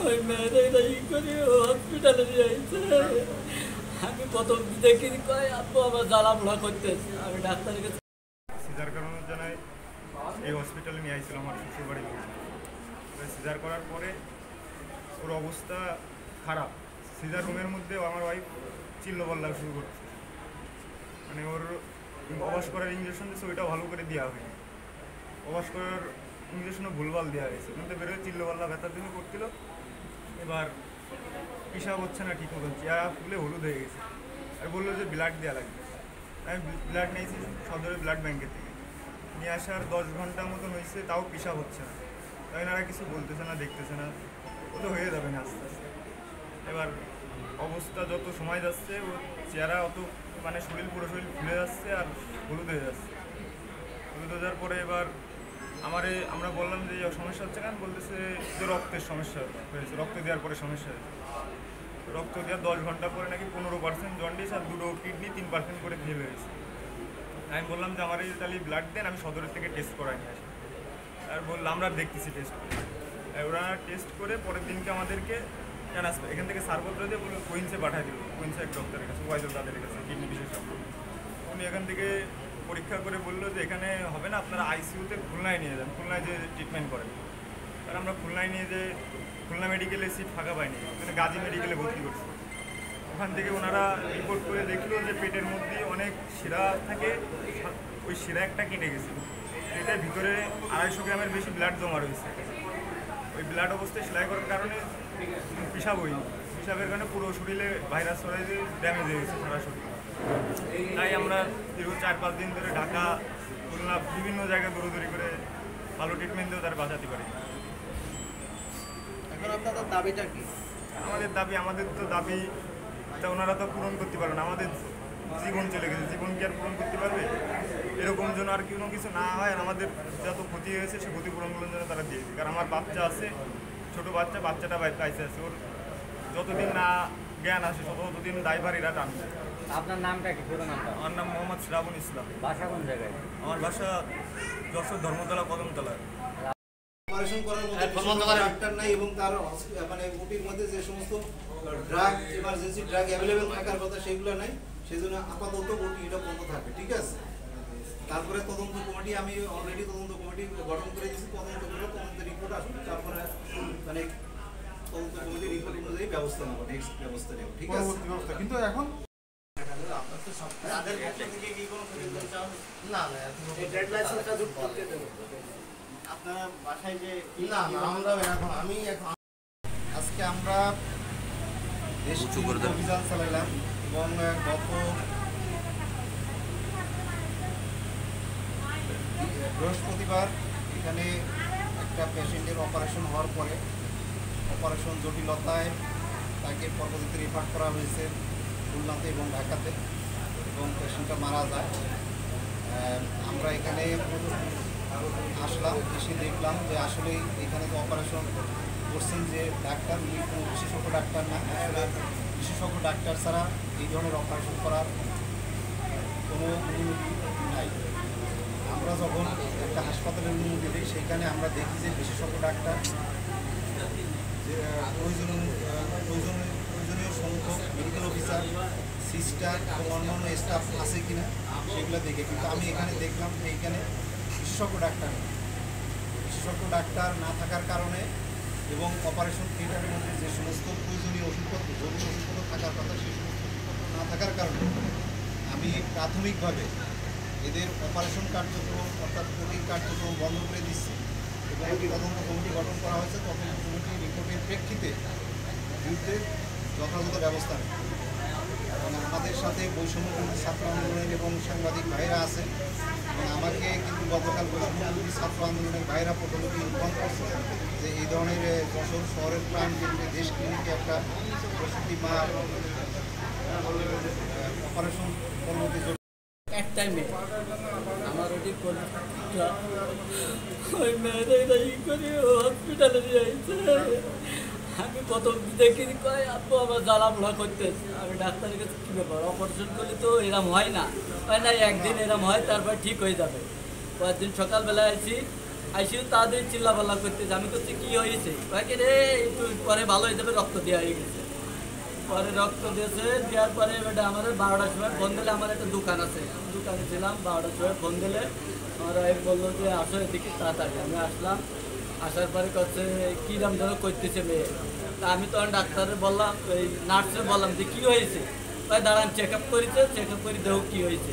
ওই মেয়েদের ই করে হসপিটালে নিয়ে আইছে। আমি প্রথম দেখি কয় আপু আমার জ্বালা পোড়া করতেছে, আমি ডাক্তারের কাছে সিজার করানোর জন্য এই হসপিটালে নিয়ে আইছিল আমার শ্বশুরবাড়ি। সিজার করার পরে ওর অবস্থা খারাপ। সিজার রুমের মধ্যে আমার ওয়াইফ চিল্লাপাল্লা শুরু করছে, মানে ওর অবাস করার ইঞ্জেকশন দিচ্ছে ওইটা ভালো করে দেওয়া হয়নি, অবাস করার ইঞ্জেকশনও ভুলভাল দেওয়া হয়েছে, কিন্তু বেরোয় চিল্লাপাল্লা ব্যথার জন্য করছিল। এবার পিসাব হচ্ছে না ঠিক মতন, চেহারা ফুলে হলুদ হয়ে গেছে। আর বললো যে ব্লাড দেওয়া লাগবে। আমি ব্লাড নিয়েছি সদরের ব্লাড ব্যাঙ্কের থেকে, নিয়ে আসার 10 ঘন্টা মতন হয়েছে, তাও পিসাব হচ্ছে না। তাই এনারা কিছু বলতেছে না, দেখতেছে না, ও তো হয়ে যাবে না আস্তে আস্তে। এবার অবস্থা যত সময় যাচ্ছে ওর চেহারা অত মানে শরীর পুরো শরীর ফুলে যাচ্ছে আর হলুদ হয়ে যাচ্ছে। হলুদ হয়ে যাওয়ার পরে এবার আমরা বললাম যে সমস্যা হচ্ছে কেন, বলতেছে যে রক্তের সমস্যা হয়েছে, রক্ত দেওয়ার পরে সমস্যা হয়েছে। রক্ত দেওয়ার 10 ঘন্টা পরে নাকি 15% জন্ডিস আর 2 কিডনি 3% করে ফেল হয়েছে। আমি বললাম যে আমার এই তাহলে ব্লাড দেন, আমি সদরের থেকে টেস্ট করাই নিয়ে আসি। আর বললাম আমরা দেখতেছি টেস্ট করে। ওরা টেস্ট করে পরের দিনকে আমাদেরকে এখান থেকে সার্বত্র দিয়ে বললো কুইন্সে পাঠাই দিল, কুইন্সে এক ডক্টরের কাছে, ওয়াইজল তাদের কাছে, কিডনি বিশেষজ্ঞ। উনি এখান থেকে পরীক্ষা করে বললো যে এখানে হবে না, আপনারা আইসিইউতে খুলনায় নিয়ে যান, খুলনায় যে ট্রিটমেন্ট করেন। আর আমরা খুলনায় নিয়ে যে খুলনা মেডিকেলে সিট ফাঁকা পাইনি, ওখানে গাজী মেডিকেলে ভর্তি করছি। ওখান থেকে ওনারা রিপোর্ট করে দেখলো যে পেটের মধ্যে অনেক শিরা থাকে, ওই শিরা একটা কেটে গেছে। পেটের ভিতরে 250 গ্রামের বেশি ব্লাড জমা রয়েছে। ওই ব্লাড অবস্থায় সেলাই করার কারণে পিসাব হয়নি, পিসাবের কারণে পুরো শরীরে ভাইরাস ছড়াই দিয়ে ড্যামেজ হয়ে গেছে সারা শরীর। তাই আমরা দীর্ঘ 4-5 দিন ধরে ঢাকা, খুলনা বিভিন্ন জায়গায় দৌড়দৌড়ি করে ভালো ট্রিটমেন্ট দিয়েও তারা বাঁচাতে পারি। এখন আপনাদের দাবিটা কি? আমাদের তো দাবি তা ওনারা তো পূরণ করতে পারবে না। আমাদের জীবন চলে গেছে, জীবন কি আর পূরণ করতে পারবে? এরকম যেন আর কোনো কিছু না হয়, আর আমাদের যত ক্ষতি হয়েছে সে ক্ষতিপূরণগুলোর জন্য তারা দিয়ে দিই। কারণ আমার বাচ্চা আছে, ছোটো বাচ্চাটা বাইসে আছে, ওর যতদিন না জ্ঞান আসে ততদিন ড্রাইভারিরা টানবে। আপনার নামটা কি, পুরো নামটা? আমার নাম মোহাম্মদ শ্রাবণ ইসলাম। বাসা কোন জায়গায়? আমার বাসা যশোর ধর্মতলা কদমতলা। অপারেশন করার মতো ডাক্তার নাই এবং তার মানে ওটির মধ্যে যে সমস্ত ড্রাগ, ইমার্জেন্সি ড্রাগ অ্যাভেলেবেল থাকার কথা সেগুলো নাই। সেজন্য আপাতত ওটি এটা বন্ধ থাকবে, ঠিক আছে? তারপরে তদন্ত কমিটি, আমি অলরেডি তদন্ত কমিটি গঠন করে দিয়েছি। তদন্তের রিপোর্ট আসবে, তারপরে মানে তদন্ত কমিটির রিপোর্ট অনুযায়ী ব্যবস্থা নেব, নেক্সট ব্যবস্থা নেব, ঠিক আছে? কিন্তু এখন তাদের পক্ষ থেকে কি কোনো প্রতিবেদন চাও? না, এই ট্রেড লাইসেন্সটা যুক্ত করতে দেবো। আপনারা বাসায় যে আজকে আমরা বেশ অভিযান চালাইলাম এবং গত বৃহস্পতিবার এখানে একটা পেশেন্টের অপারেশন হওয়ার পরে অপারেশন জটিলতায় তাকে পরবর্তীতে রেফার করা হয়েছে খুলনাতে এবং ঢাকাতে, এবং পেশেন্টটা মারা যায়। আমরা এখানে আসলাম, এসে দেখলাম যে আসলে এখানে তো অপারেশন করছেন যে ডাক্তার, উনি কোনো বিশেষজ্ঞ ডাক্তার না। আসলে বিশেষজ্ঞ ডাক্তার ছাড়া এই ধরনের অপারেশন করার কোনো অনুমতি নাই। আমরা যখন একটা হাসপাতালের অনুমতি দিই সেখানে আমরা দেখি যে বিশেষজ্ঞ ডাক্তার যে প্রয়োজনীয় সংখ্যক মেডিকেল অফিসার, সিস্টার এবং অন্যান্য স্টাফ আছে কিনা সেগুলো দেখে। কিন্তু আমি এখানে দেখলাম যে এইখানে বিশেষজ্ঞ ডাক্তার না থাকার কারণে এবং অপারেশন থিয়েটারের মধ্যে যে সমস্ত প্রয়োজনীয় ওষুধপত্র, জরুরি ওষুধপত্র থাকার কথা সেই সমস্ত ওষুধপত্র না থাকার কারণে আমি প্রাথমিকভাবে এদের অপারেশন কার্যক্রম অর্থাৎ ওটির কার্যক্রম বন্ধ করে দিচ্ছি এবং একটি তদন্ত কমিটি গঠন করা হয়েছে। তদন্ত কমিটির রিপোর্টের প্রেক্ষিতে বিরুদ্ধে যথাযথ ব্যবস্থা নেব। এবং আমাদের সাথে বৈষম্যবিরোধী ছাত্র আন্দোলনের এবং সাংবাদিক ভাইরা আছেন, এবং আমাকে কিন্তু গতকাল বৈষম্যবিরোধী ছাত্র আন্দোলনের ভাইরা প্রথমে ইনফর্ম করছে যে এই ধরনের যশোর শহরের প্রাণ কেন্দ্রে দেশ ক্লিনিকে একটা প্রসূতি মা অপারেশন পরবর্তী এক টাইমে আমার ওটি ওই মেয়েদের ই করে হসপিটালে নিয়ে আইছে। আমি প্রথম দেখি কয় আপু আমার জ্বালা পোড়া করতেছে, আমি ডাক্তারের কাছে কী ব্যাপার, অপারেশন করলে তো এরম হয় না, একদিন এরম হয় তারপর ঠিক হয়ে যাবে। কয়েকদিন সকালবেলায় আইছি, আইসিউ তাদের চিল্লাপাল্লা করতেছে, আমি করছি কী হয়েছে, কয়েকে রে একটু পরে ভালো হয়ে যাবে, রক্ত দেওয়া হয়ে গেছে। পরে রক্ত দিয়েছে, দেওয়ার পরে এবার আমাদের 12টার সময় ফোন দিলে, আমার একটা দোকান আছে, আমি দোকানে ছিলাম, 12টার সময় ফোন দিলে আমার ওয়াইফ বললো যে আসো এদিকে তাড়াতাড়ি। আমি আসলাম, আসার পরে করছে কীরকম যেন করতেছে মেয়ে। তা আমি তখন ডাক্তারে বললাম, ওই নার্সে বললাম যে কী হয়েছে, তাই দাঁড়ান চেক আপ করেছে, চেক আপ করে দেহ কী হয়েছে।